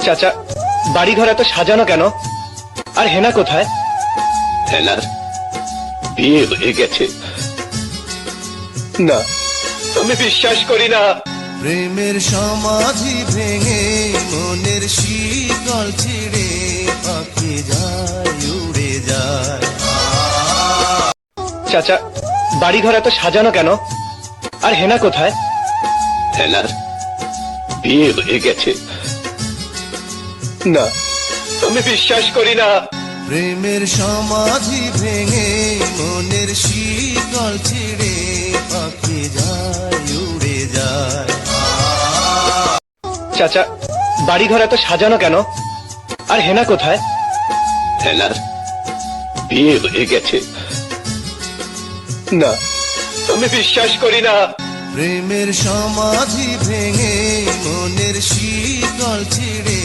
চাচা, বাড়ি ঘর এত সাজানো কেন? আর হেনা কোথায়? হেনার বিয়ে হয়ে গেছে। না, আমি বিশ্বাস করি না। প্রেমের সমাধি ভেঙে মনের শীতল ছিড়ে পাখি যায় উড়ে যায়। চাচা, বাড়ি ঘর এত সাজানো কেন? আর হেনা কোথায়? হেনার বিয়ে হয়ে গেছে। না, আমি বিশ্বাস করি না। প্রেমের সমাধি ভেঙে মনের শীতল ছিড়ে পাখি যায় উড়ে যায়। চাচা, বাড়ি ঘর এত সাজানো কেন? আর হেনা কোথায়? হেনার বিয়ে হয়ে গেছে। না, আমি বিশ্বাস করি না। প্রেমের সমাধি ভেঙে মনের শীতল ছিড়ে